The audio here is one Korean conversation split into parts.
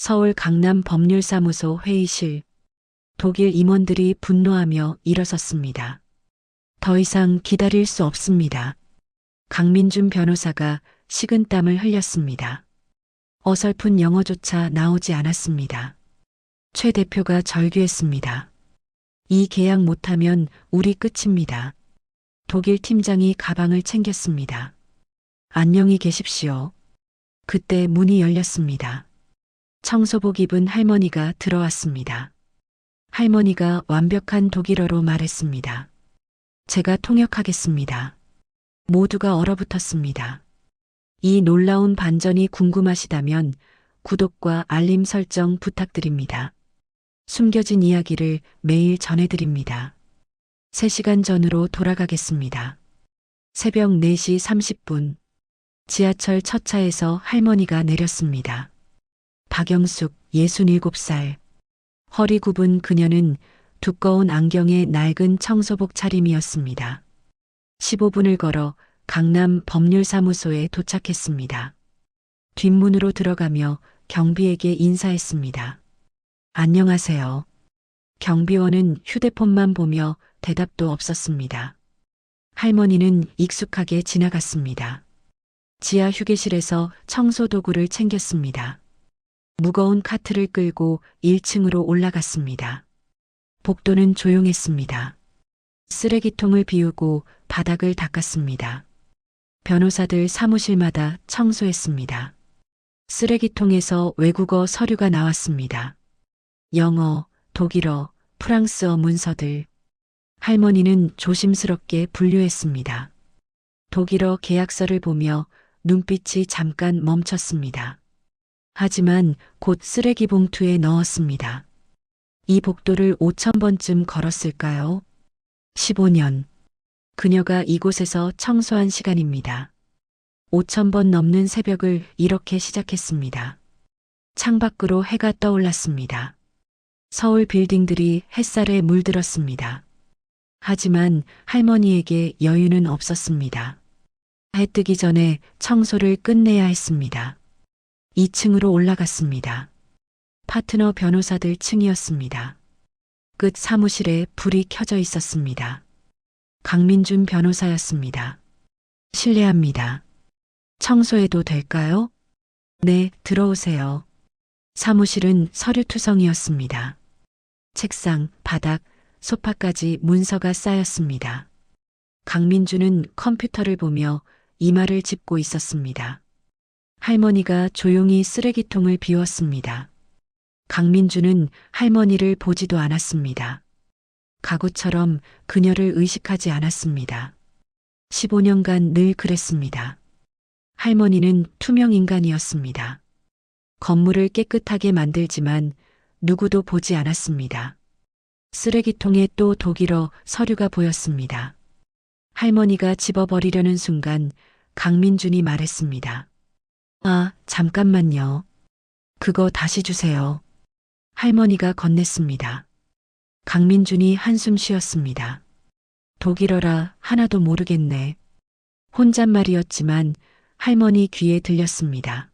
서울 강남 법률사무소 회의실. 독일 임원들이 분노하며 일어섰습니다. 더 이상 기다릴 수 없습니다. 강민준 변호사가 식은땀을 흘렸습니다. 어설픈 영어조차 나오지 않았습니다. 최 대표가 절규했습니다. 이 계약 못하면 우리 끝입니다. 독일 팀장이 가방을 챙겼습니다. 안녕히 계십시오. 그때 문이 열렸습니다. 청소복 입은 할머니가 들어왔습니다. 할머니가 완벽한 독일어로 말했습니다. 제가 통역하겠습니다. 모두가 얼어붙었습니다. 이 놀라운 반전이 궁금하시다면 구독과 알림 설정 부탁드립니다. 숨겨진 이야기를 매일 전해드립니다. 3시간 전으로 돌아가겠습니다. 새벽 4시 30분. 지하철 첫 차에서 할머니가 내렸습니다. 박영숙, 67살. 허리 굽은 그녀는 두꺼운 안경에 낡은 청소복 차림이었습니다. 15분을 걸어 강남 법률사무소에 도착했습니다. 뒷문으로 들어가며 경비에게 인사했습니다. 안녕하세요. 경비원은 휴대폰만 보며 대답도 없었습니다. 할머니는 익숙하게 지나갔습니다. 지하 휴게실에서 청소 도구를 챙겼습니다. 무거운 카트를 끌고 1층으로 올라갔습니다. 복도는 조용했습니다. 쓰레기통을 비우고 바닥을 닦았습니다. 변호사들 사무실마다 청소했습니다. 쓰레기통에서 외국어 서류가 나왔습니다. 영어, 독일어, 프랑스어 문서들. 할머니는 조심스럽게 분류했습니다. 독일어 계약서를 보며 눈빛이 잠깐 멈췄습니다. 하지만 곧 쓰레기 봉투에 넣었습니다. 이 복도를 5,000번쯤 걸었을까요? 15년. 그녀가 이곳에서 청소한 시간입니다. 5,000번 넘는 새벽을 이렇게 시작했습니다. 창밖으로 해가 떠올랐습니다. 서울 빌딩들이 햇살에 물들었습니다. 하지만 할머니에게 여유는 없었습니다. 해 뜨기 전에 청소를 끝내야 했습니다. 2층으로 올라갔습니다. 파트너 변호사들 층이었습니다. 끝 사무실에 불이 켜져 있었습니다. 강민준 변호사였습니다. 실례합니다. 청소해도 될까요? 네, 들어오세요. 사무실은 서류투성이었습니다. 책상, 바닥, 소파까지 문서가 쌓였습니다. 강민준은 컴퓨터를 보며 이마를 짚고 있었습니다. 할머니가 조용히 쓰레기통을 비웠습니다. 강민준은 할머니를 보지도 않았습니다. 가구처럼 그녀를 의식하지 않았습니다. 15년간 늘 그랬습니다. 할머니는 투명 인간이었습니다. 건물을 깨끗하게 만들지만 누구도 보지 않았습니다. 쓰레기통에 또 독일어 서류가 보였습니다. 할머니가 집어버리려는 순간 강민준이 말했습니다. 아, 잠깐만요. 그거 다시 주세요. 할머니가 건넸습니다. 강민준이 한숨 쉬었습니다. 독일어라 하나도 모르겠네. 혼잣말이었지만 할머니 귀에 들렸습니다.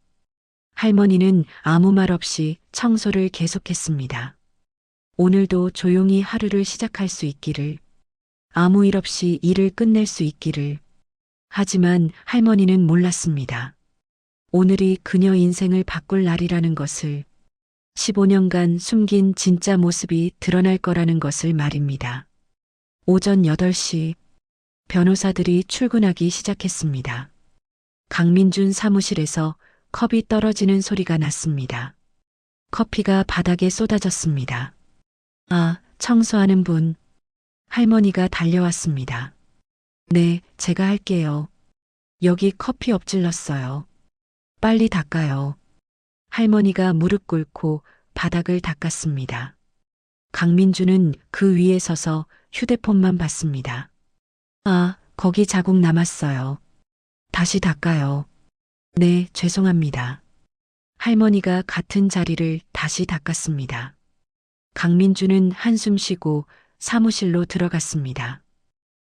할머니는 아무 말 없이 청소를 계속했습니다. 오늘도 조용히 하루를 시작할 수 있기를, 아무 일 없이 일을 끝낼 수 있기를. 하지만 할머니는 몰랐습니다. 오늘이 그녀 인생을 바꿀 날이라는 것을, 15년간 숨긴 진짜 모습이 드러날 거라는 것을 말입니다. 오전 8시, 변호사들이 출근하기 시작했습니다. 강민준 사무실에서 컵이 떨어지는 소리가 났습니다. 커피가 바닥에 쏟아졌습니다. 아, 청소하는 분. 할머니가 달려왔습니다. 네, 제가 할게요. 여기 커피 엎질렀어요. 빨리 닦아요. 할머니가 무릎 꿇고 바닥을 닦았습니다. 강민주는 그 위에 서서 휴대폰만 봤습니다. 아, 거기 자국 남았어요. 다시 닦아요. 네, 죄송합니다. 할머니가 같은 자리를 다시 닦았습니다. 강민주는 한숨 쉬고 사무실로 들어갔습니다.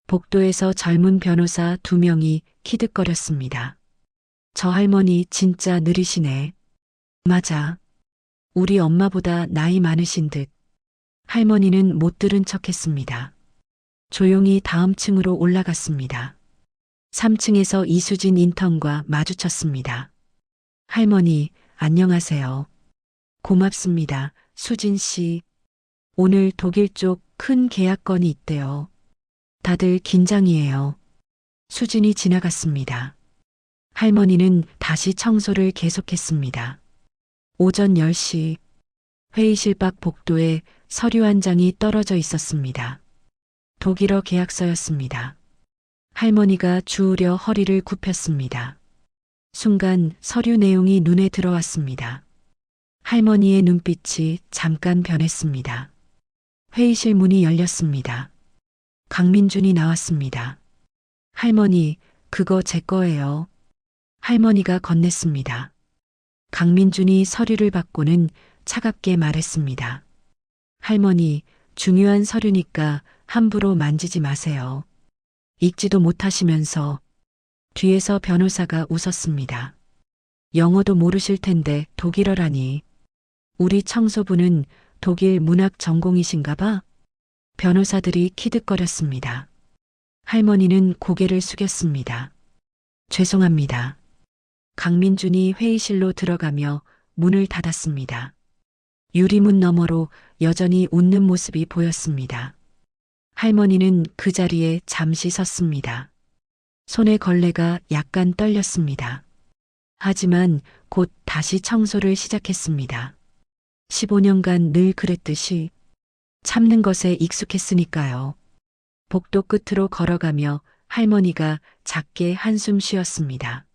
복도에서 젊은 변호사 2명이 키득거렸습니다. 저 할머니 진짜 느리시네. 맞아. 우리 엄마보다 나이 많으신 듯. 할머니는 못 들은 척했습니다. 조용히 다음 층으로 올라갔습니다. 3층에서 이수진 인턴과 마주쳤습니다. 할머니, 안녕하세요. 고맙습니다. 수진 씨. 오늘 독일 쪽 큰 계약건이 있대요. 다들 긴장이에요. 수진이 지나갔습니다. 할머니는 다시 청소를 계속했습니다. 오전 10시 회의실 밖 복도에 서류 한 장이 떨어져 있었습니다. 독일어 계약서였습니다. 할머니가 주우려 허리를 굽혔습니다. 순간 서류 내용이 눈에 들어왔습니다. 할머니의 눈빛이 잠깐 변했습니다. 회의실 문이 열렸습니다. 강민준이 나왔습니다. 할머니, 그거 제 거예요. 할머니가 건넸습니다. 강민준이 서류를 받고는 차갑게 말했습니다. 할머니, 중요한 서류니까 함부로 만지지 마세요. 읽지도 못하시면서. 뒤에서 변호사가 웃었습니다. 영어도 모르실 텐데 독일어라니. 우리 청소부는 독일 문학 전공이신가 봐? 변호사들이 키득거렸습니다. 할머니는 고개를 숙였습니다. 죄송합니다. 강민준이 회의실로 들어가며 문을 닫았습니다. 유리문 너머로 여전히 웃는 모습이 보였습니다. 할머니는 그 자리에 잠시 섰습니다. 손의 걸레가 약간 떨렸습니다. 하지만 곧 다시 청소를 시작했습니다. 15년간 늘 그랬듯이 참는 것에 익숙했으니까요. 복도 끝으로 걸어가며 할머니가 작게 한숨 쉬었습니다.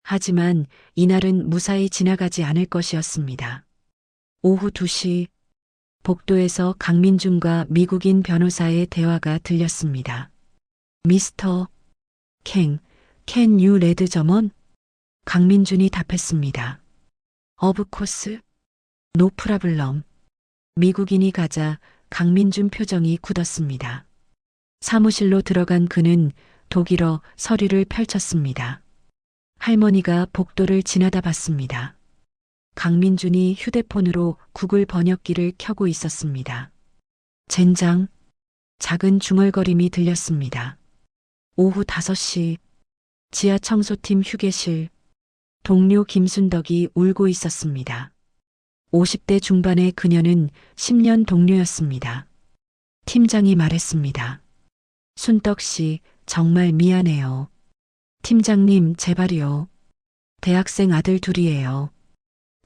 하지만 이날은 무사히 지나가지 않을 것이었습니다. 오후 2시 복도에서 강민준과 미국인 변호사의 대화가 들렸습니다. 미스터 캥, can you read German? 강민준이 답했습니다. Of course. No problem. 미국인이 가자 강민준 표정이 굳었습니다. 사무실로 들어간 그는 독일어 서류를 펼쳤습니다. 할머니가 복도를 지나다 봤습니다. 강민준이 휴대폰으로 구글 번역기를 켜고 있었습니다. 젠장, 작은 중얼거림이 들렸습니다. 오후 5시 지하 청소팀 휴게실, 동료 김순덕이 울고 있었습니다. 50대 중반의 그녀는 10년 동료였습니다. 팀장이 말했습니다. 순덕 씨, 정말 미안해요. 팀장님, 제발요. 대학생 아들 둘이에요.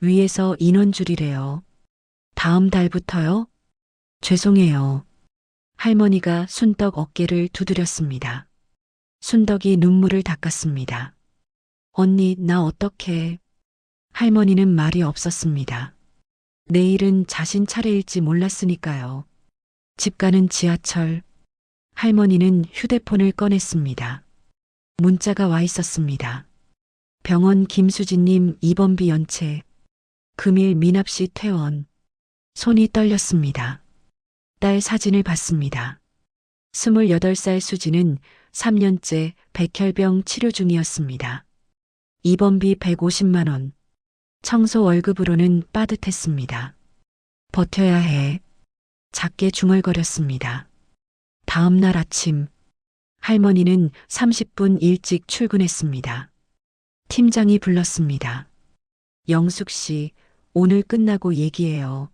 위에서 인원 줄이래요. 다음 달부터요? 죄송해요. 할머니가 순덕 어깨를 두드렸습니다. 순덕이 눈물을 닦았습니다. 언니, 나 어떡해. 할머니는 말이 없었습니다. 내일은 자신 차례일지 몰랐으니까요. 집 가는 지하철. 할머니는 휴대폰을 꺼냈습니다. 문자가 와 있었습니다. 병원 김수진님 입원비 연체. 금일 미납씨 퇴원. 손이 떨렸습니다. 딸 사진을 봤습니다. 28살 수진은 3년째 백혈병 치료 중이었습니다. 입원비 150만 원. 청소 월급으로는 빠듯했습니다. 버텨야 해. 작게 중얼거렸습니다. 다음 날 아침 할머니는 30분 일찍 출근했습니다. 팀장이 불렀습니다. 영숙 씨, 오늘 끝나고 얘기해요.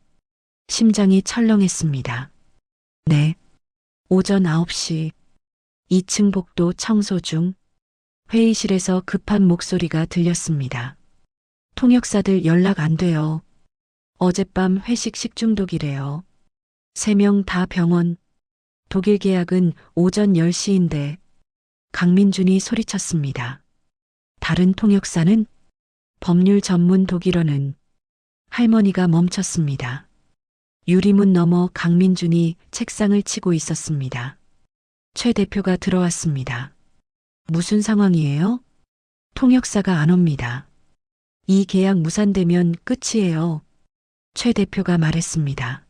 심장이 철렁했습니다. 네. 오전 9시 2층 복도 청소 중 회의실에서 급한 목소리가 들렸습니다. 통역사들 연락 안 돼요. 어젯밤 회식 식중독이래요. 3명 다 병원. 독일 계약은 오전 10시인데. 강민준이 소리쳤습니다. 다른 통역사는? 법률 전문 독일어는? 할머니가 멈췄습니다. 유리문 너머 강민준이 책상을 치고 있었습니다. 최 대표가 들어왔습니다. 무슨 상황이에요? 통역사가 안 옵니다. 이 계약 무산되면 끝이에요. 최 대표가 말했습니다.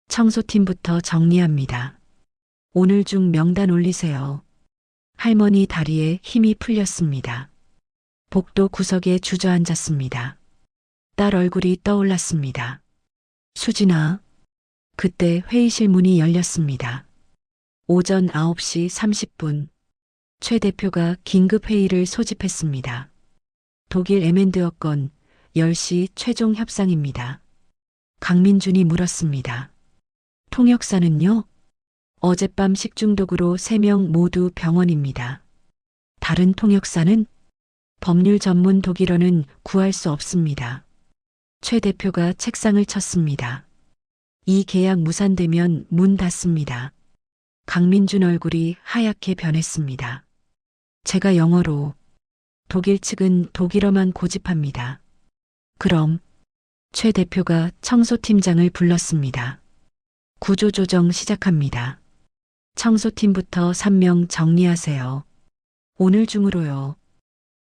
청소팀부터 정리합니다. 오늘 중 명단 올리세요. 할머니 다리에 힘이 풀렸습니다. 복도 구석에 주저앉았습니다. 딸 얼굴이 떠올랐습니다. 수진아. 그때 회의실 문이 열렸습니다. 오전 9시 30분. 최 대표가 긴급 회의를 소집했습니다. 독일 M&어 건 10시 최종 협상입니다. 강민준이 물었습니다. 통역사는요? 어젯밤 식중독으로 3명 모두 병원입니다. 다른 통역사는? 법률 전문 독일어는 구할 수 없습니다. 최 대표가 책상을 쳤습니다. 이 계약 무산되면 문 닫습니다. 강민준 얼굴이 하얗게 변했습니다. 제가 영어로, 독일 측은 독일어만 고집합니다. 그럼 최 대표가 청소팀장을 불렀습니다. 구조조정 시작합니다. 청소팀부터 3명 정리하세요. 오늘 중으로요.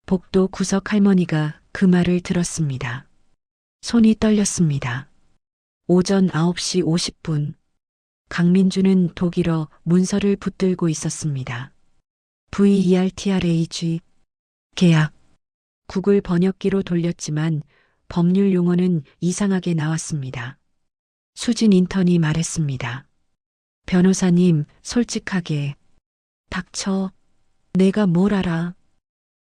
복도 구석 할머니가 그 말을 들었습니다. 손이 떨렸습니다. 오전 9시 50분. 강민주는 독일어 문서를 붙들고 있었습니다. VERTRAG 계약. 구글 번역기로 돌렸지만 법률 용어는 이상하게 나왔습니다. 수진 인턴이 말했습니다. 변호사님, 솔직하게. 닥쳐. 내가 뭘 알아.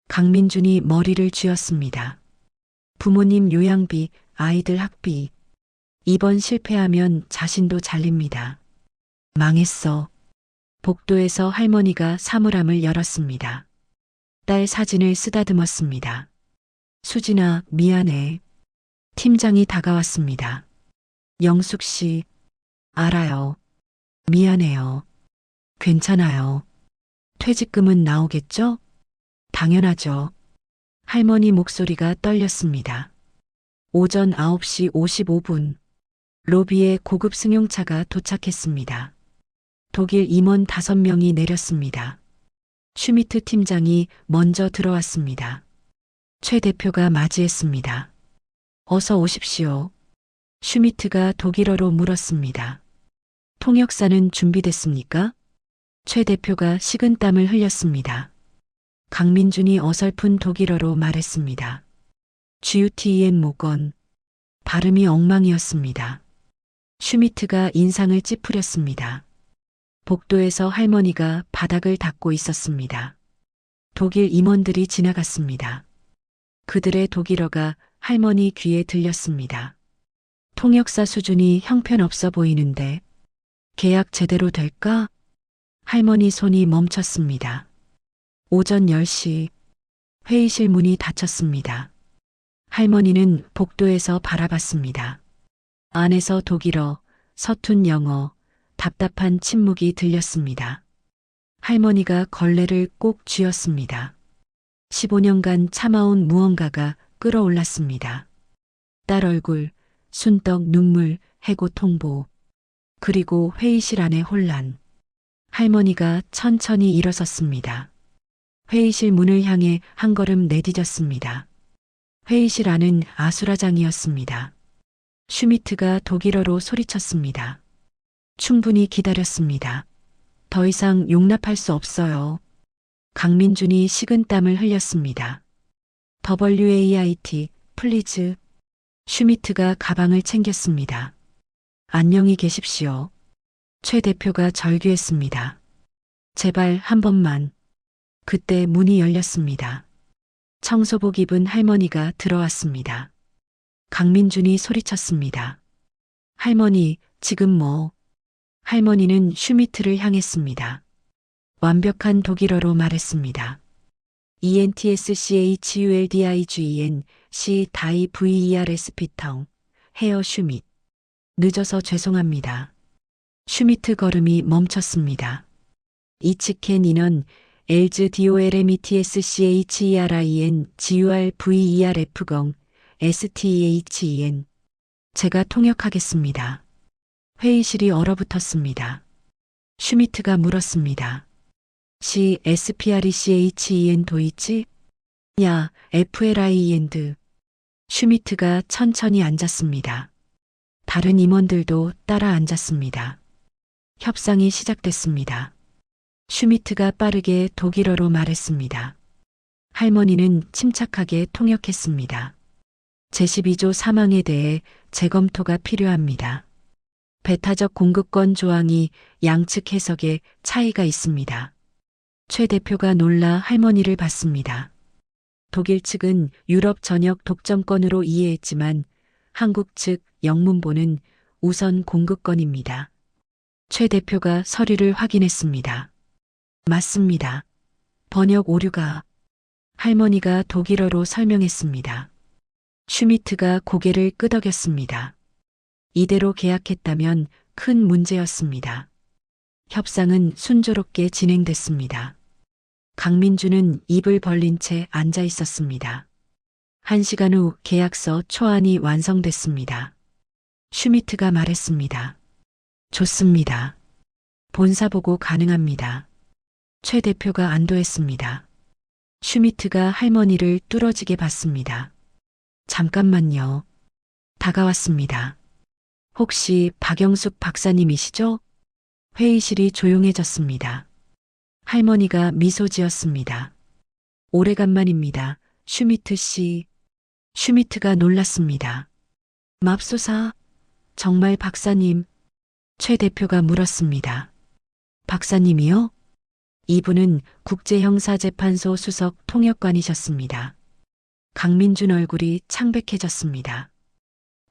강민준이 머리를 쥐었습니다. 부모님 요양비, 아이들 학비. 이번 실패하면 자신도 잘립니다. 망했어. 복도에서 할머니가 사물함을 열었습니다. 딸 사진을 쓰다듬었습니다. 수진아, 미안해. 팀장이 다가왔습니다. 영숙 씨, 알아요. 미안해요. 괜찮아요. 퇴직금은 나오겠죠? 당연하죠. 할머니 목소리가 떨렸습니다. 오전 9시 55분. 로비에 고급 승용차가 도착했습니다. 독일 임원 5명이 내렸습니다. 슈미트 팀장이 먼저 들어왔습니다. 최 대표가 맞이했습니다. 어서 오십시오. 슈미트가 독일어로 물었습니다. 통역사는 준비됐습니까? 최 대표가 식은땀을 흘렸습니다. 강민준이 어설픈 독일어로 말했습니다. GUTEN 모건. 발음이 엉망이었습니다. 슈미트가 인상을 찌푸렸습니다. 복도에서 할머니가 바닥을 닦고 있었습니다. 독일 임원들이 지나갔습니다. 그들의 독일어가 할머니 귀에 들렸습니다. 통역사 수준이 형편없어 보이는데 계약 제대로 될까? 할머니 손이 멈췄습니다. 오전 10시 회의실 문이 닫혔습니다. 할머니는 복도에서 바라봤습니다. 안에서 독일어, 서툰 영어, 답답한 침묵이 들렸습니다. 할머니가 걸레를 꼭 쥐었습니다. 15년간 참아온 무언가가 끓어올랐습니다. 딸 얼굴, 순떡 눈물, 해고 통보. 그리고 회의실 안의 혼란. 할머니가 천천히 일어섰습니다. 회의실 문을 향해 한 걸음 내디뎠습니다. 회의실 안은 아수라장이었습니다. 슈미트가 독일어로 소리쳤습니다. 충분히 기다렸습니다. 더 이상 용납할 수 없어요. 강민준이 식은땀을 흘렸습니다. WAIT, 플리즈. 슈미트가 가방을 챙겼습니다. 안녕히 계십시오. 최 대표가 절규했습니다. 제발 한 번만. 그때 문이 열렸습니다. 청소복 입은 할머니가 들어왔습니다. 강민준이 소리쳤습니다. 할머니, 지금 뭐? 할머니는 슈미트를 향했습니다. 완벽한 독일어로 말했습니다. ENTSCHULDIGEN C 다이 VERS 피텅 헤어 슈밋. 늦어서 죄송합니다. 슈미트 걸음이 멈췄습니다. 이치켄 인원 엘즈 DOLMETSCHERIN GURVERF경 STEHEN. 제가 통역하겠습니다. 회의실이 얼어붙었습니다. 슈미트가 물었습니다. SPRECHEN 도이치? 야, FLIEN드. 슈미트가 천천히 앉았습니다. 다른 임원들도 따라 앉았습니다. 협상이 시작됐습니다. 슈미트가 빠르게 독일어로 말했습니다. 할머니는 침착하게 통역했습니다. 제12조 사망에 대해 재검토가 필요합니다. 배타적 공급권 조항이 양측 해석에 차이가 있습니다. 최 대표가 놀라 할머니를 봤습니다. 독일 측은 유럽 전역 독점권으로 이해했지만 한국 측 영문본은 우선 공급권입니다. 최 대표가 서류를 확인했습니다. 맞습니다. 번역 오류가. 할머니가 독일어로 설명했습니다. 슈미트가 고개를 끄덕였습니다. 이대로 계약했다면 큰 문제였습니다. 협상은 순조롭게 진행됐습니다. 강민주는 입을 벌린 채 앉아 있었습니다. 1시간 후 계약서 초안이 완성됐습니다. 슈미트가 말했습니다. 좋습니다. 본사 보고 가능합니다. 최 대표가 안도했습니다. 슈미트가 할머니를 뚫어지게 봤습니다. 잠깐만요. 다가왔습니다. 혹시 박영숙 박사님이시죠? 회의실이 조용해졌습니다. 할머니가 미소 지었습니다. 오래간만입니다. 슈미트 씨. 슈미트가 놀랐습니다. 맙소사, 정말 박사님? 최 대표가 물었습니다. 박사님이요? 이분은 국제형사재판소 수석 통역관이셨습니다. 강민준 얼굴이 창백해졌습니다.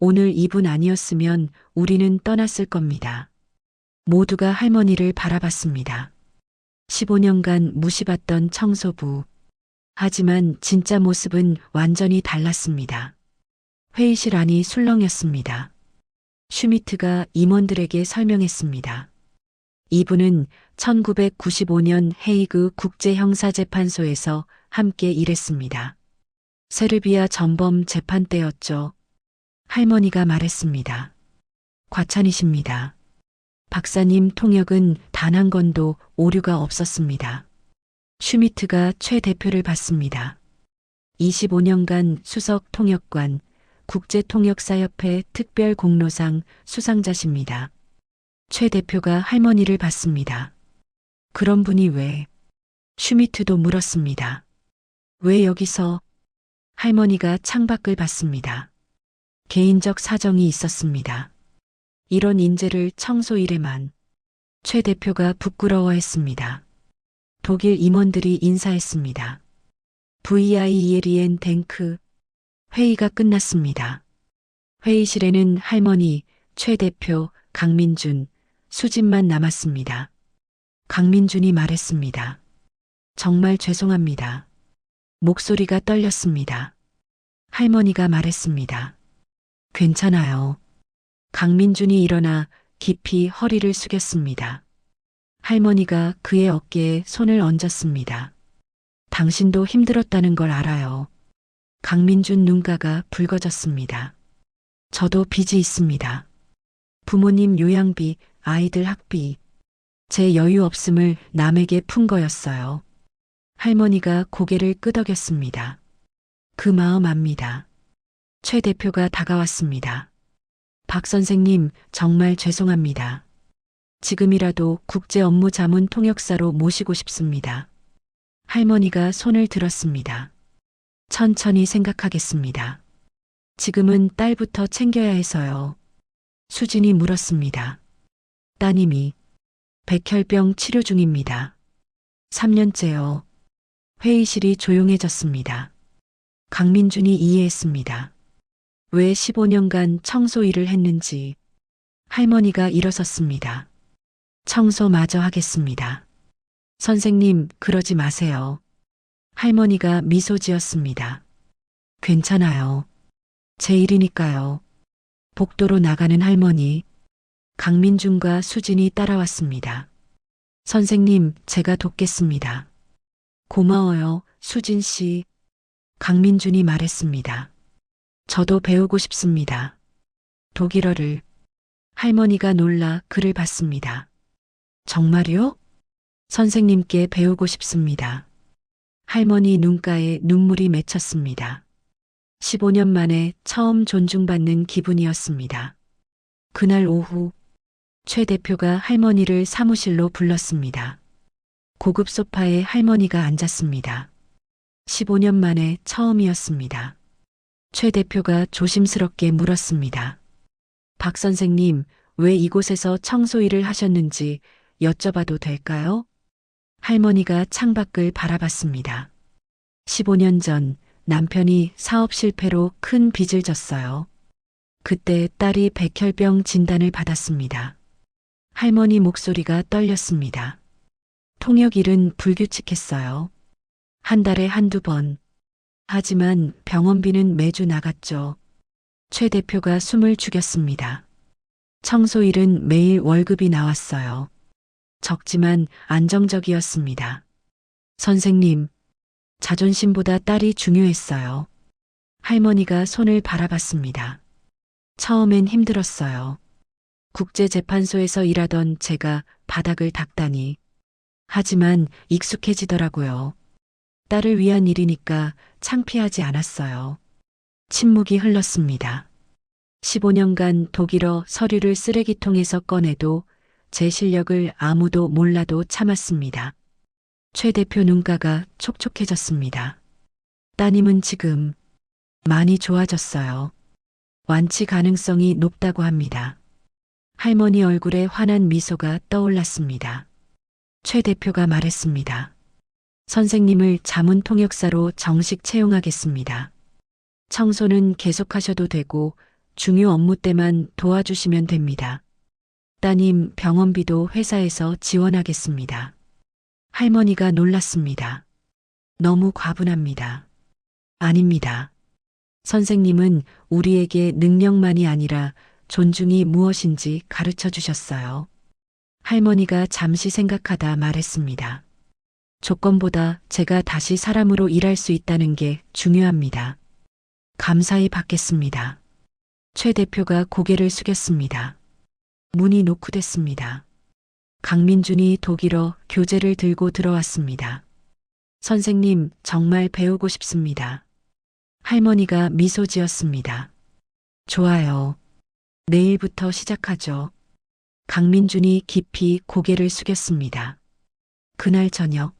오늘 이분 아니었으면 우리는 떠났을 겁니다. 모두가 할머니를 바라봤습니다. 15년간 무시받던 청소부. 하지만 진짜 모습은 완전히 달랐습니다. 회의실 안이 술렁였습니다. 슈미트가 임원들에게 설명했습니다. 이분은 1995년 헤이그 국제형사재판소에서 함께 일했습니다. 세르비아 전범 재판 때였죠. 할머니가 말했습니다. 과찬이십니다. 박사님 통역은 단 한 건도 오류가 없었습니다. 슈미트가 최 대표를 봤습니다. 25년간 수석 통역관, 국제통역사협회 특별공로상 수상자십니다. 최 대표가 할머니를 봤습니다. 그런 분이 왜? 슈미트도 물었습니다. 왜 여기서? 할머니가 창밖을 봤습니다. 개인적 사정이 있었습니다. 이런 인재를 청소일에만. 최 대표가 부끄러워했습니다. 독일 임원들이 인사했습니다. VIELEN 댕크. 회의가 끝났습니다. 회의실에는 할머니, 최 대표, 강민준, 수진만 남았습니다. 강민준이 말했습니다. 정말 죄송합니다. 목소리가 떨렸습니다. 할머니가 말했습니다. 괜찮아요. 강민준이 일어나 깊이 허리를 숙였습니다. 할머니가 그의 어깨에 손을 얹었습니다. 당신도 힘들었다는 걸 알아요. 강민준 눈가가 붉어졌습니다. 저도 빚이 있습니다. 부모님 요양비, 아이들 학비. 제 여유 없음을 남에게 푼 거였어요. 할머니가 고개를 끄덕였습니다. 그 마음 압니다. 최 대표가 다가왔습니다. 박 선생님, 정말 죄송합니다. 지금이라도 국제 업무 자문 통역사로 모시고 싶습니다. 할머니가 손을 들었습니다. 천천히 생각하겠습니다. 지금은 딸부터 챙겨야 해서요. 수진이 물었습니다. 따님이 백혈병 치료 중입니다. 3년째요. 회의실이 조용해졌습니다. 강민준이 이해했습니다. 왜 15년간 청소 일을 했는지. 할머니가 일어섰습니다. 청소마저 하겠습니다. 선생님, 그러지 마세요. 할머니가 미소 지었습니다. 괜찮아요. 제 일이니까요. 복도로 나가는 할머니. 강민준과 수진이 따라왔습니다. 선생님, 제가 돕겠습니다. 고마워요, 수진 씨. 강민준이 말했습니다. 저도 배우고 싶습니다. 독일어를. 할머니가 놀라 그를 봤습니다. 정말요? 선생님께 배우고 싶습니다. 할머니 눈가에 눈물이 맺혔습니다. 15년 만에 처음 존중받는 기분이었습니다. 그날 오후 최 대표가 할머니를 사무실로 불렀습니다. 고급 소파에 할머니가 앉았습니다. 15년 만에 처음이었습니다. 최 대표가 조심스럽게 물었습니다. 박 선생님, 왜 이곳에서 청소 일을 하셨는지 여쭤봐도 될까요? 할머니가 창밖을 바라봤습니다. 15년 전 남편이 사업 실패로 큰 빚을 졌어요. 그때 딸이 백혈병 진단을 받았습니다. 할머니 목소리가 떨렸습니다. 통역일은 불규칙했어요. 한 달에 한두 번. 하지만 병원비는 매주 나갔죠. 최 대표가 숨을 죽였습니다. 청소일은 매일 월급이 나왔어요. 적지만 안정적이었습니다. 선생님, 자존심보다 딸이 중요했어요. 할머니가 손을 바라봤습니다. 처음엔 힘들었어요. 국제재판소에서 일하던 제가 바닥을 닦다니. 하지만 익숙해지더라고요. 딸을 위한 일이니까 창피하지 않았어요. 침묵이 흘렀습니다. 15년간 독일어 서류를 쓰레기통에서 꺼내도 제 실력을 아무도 몰라도 참았습니다. 최 대표 눈가가 촉촉해졌습니다. 따님은 지금 많이 좋아졌어요. 완치 가능성이 높다고 합니다. 할머니 얼굴에 환한 미소가 떠올랐습니다. 최 대표가 말했습니다. 선생님을 자문 통역사로 정식 채용하겠습니다. 청소는 계속하셔도 되고 중요 업무 때만 도와주시면 됩니다. 따님 병원비도 회사에서 지원하겠습니다. 할머니가 놀랐습니다. 너무 과분합니다. 아닙니다. 선생님은 우리에게 능력만이 아니라 존중이 무엇인지 가르쳐 주셨어요. 할머니가 잠시 생각하다 말했습니다. 조건보다 제가 다시 사람으로 일할 수 있다는 게 중요합니다. 감사히 받겠습니다. 최 대표가 고개를 숙였습니다. 문이 노크됐습니다. 강민준이 독일어 교재를 들고 들어왔습니다. 선생님, 정말 배우고 싶습니다. 할머니가 미소 지었습니다. 좋아요. 내일부터 시작하죠. 강민준이 깊이 고개를 숙였습니다. 그날 저녁,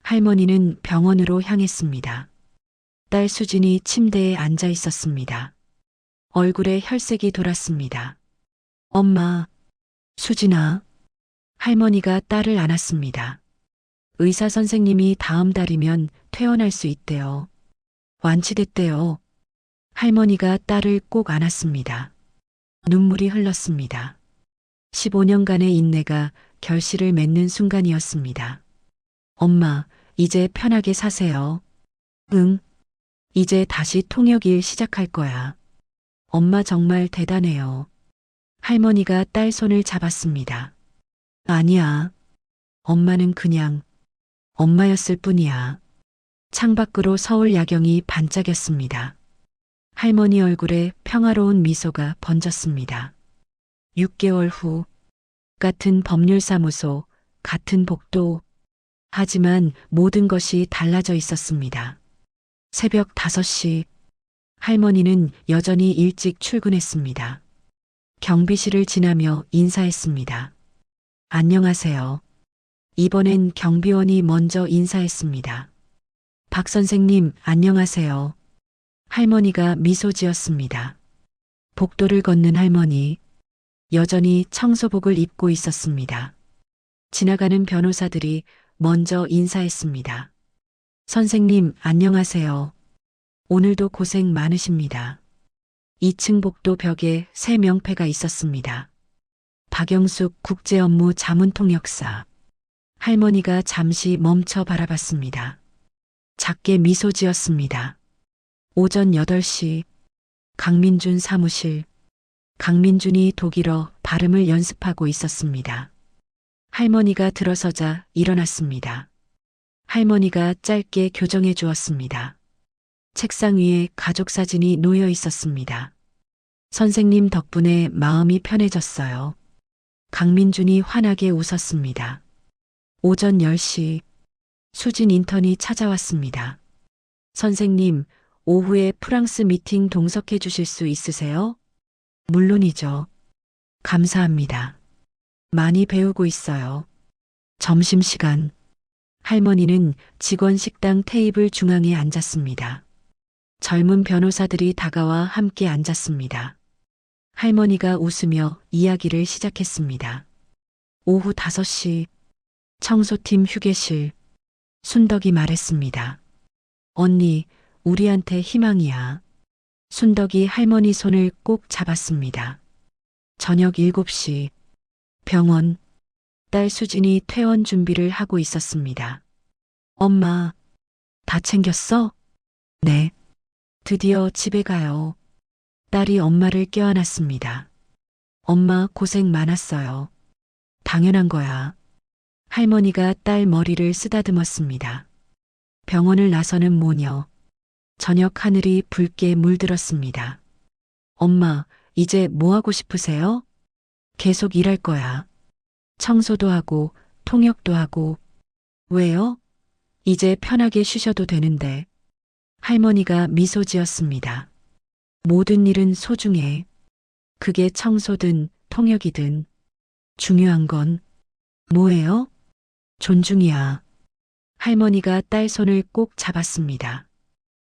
할머니는 병원으로 향했습니다. 딸 수진이 침대에 앉아 있었습니다. 얼굴에 혈색이 돌았습니다. 엄마, 수진아. 할머니가 딸을 안았습니다. 의사 선생님이 다음 달이면 퇴원할 수 있대요. 완치됐대요. 할머니가 딸을 꼭 안았습니다. 눈물이 흘렀습니다. 15년간의 인내가 결실을 맺는 순간이었습니다. 엄마, 이제 편하게 사세요. 응. 이제 다시 통역일 시작할 거야. 엄마 정말 대단해요. 할머니가 딸 손을 잡았습니다. 아니야. 엄마는 그냥 엄마였을 뿐이야. 창밖으로 서울 야경이 반짝였습니다. 할머니 얼굴에 평화로운 미소가 번졌습니다. 6개월 후, 같은 법률사무소, 같은 복도. 하지만 모든 것이 달라져 있었습니다. 새벽 5시, 할머니는 여전히 일찍 출근했습니다. 경비실을 지나며 인사했습니다. 안녕하세요. 이번엔 경비원이 먼저 인사했습니다. 박 선생님, 안녕하세요. 할머니가 미소 지었습니다. 복도를 걷는 할머니, 여전히 청소복을 입고 있었습니다. 지나가는 변호사들이 먼저 인사했습니다. 선생님, 안녕하세요. 오늘도 고생 많으십니다. 2층 복도 벽에 새 명패가 있었습니다. 박영숙 국제업무 자문통역사. 할머니가 잠시 멈춰 바라봤습니다. 작게 미소 지었습니다. 오전 8시, 강민준 사무실. 강민준이 독일어 발음을 연습하고 있었습니다. 할머니가 들어서자 일어났습니다. 할머니가 짧게 교정해 주었습니다. 책상 위에 가족 사진이 놓여 있었습니다. 선생님 덕분에 마음이 편해졌어요. 강민준이 환하게 웃었습니다. 오전 10시, 수진 인턴이 찾아왔습니다. 선생님, 오후에 프랑스 미팅 동석해 주실 수 있으세요? 물론이죠. 감사합니다. 많이 배우고 있어요. 점심시간. 할머니는 직원 식당 테이블 중앙에 앉았습니다. 젊은 변호사들이 다가와 함께 앉았습니다. 할머니가 웃으며 이야기를 시작했습니다. 오후 5시 청소팀 휴게실 순덕이 말했습니다. 언니, 우리한테 희망이야. 순덕이 할머니 손을 꼭 잡았습니다. 저녁 7시 병원 딸 수진이 퇴원 준비를 하고 있었습니다. 엄마, 다 챙겼어? 네. 드디어 집에 가요. 딸이 엄마를 껴안았습니다. 엄마 고생 많았어요. 당연한 거야. 할머니가 딸 머리를 쓰다듬었습니다. 병원을 나서는 모녀. 저녁 하늘이 붉게 물들었습니다. 엄마, 이제 뭐 하고 싶으세요? 계속 일할 거야. 청소도 하고, 통역도 하고. 왜요? 이제 편하게 쉬셔도 되는데. 할머니가 미소 지었습니다. 모든 일은 소중해. 그게 청소든 통역이든. 중요한 건 뭐예요? 존중이야. 할머니가 딸 손을 꼭 잡았습니다.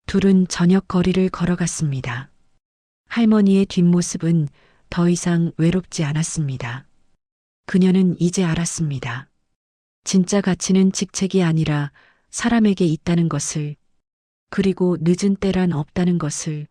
둘은 저녁 거리를 걸어갔습니다. 할머니의 뒷모습은 더 이상 외롭지 않았습니다. 그녀는 이제 알았습니다. 진짜 가치는 직책이 아니라 사람에게 있다는 것을, 그리고 늦은 때란 없다는 것을.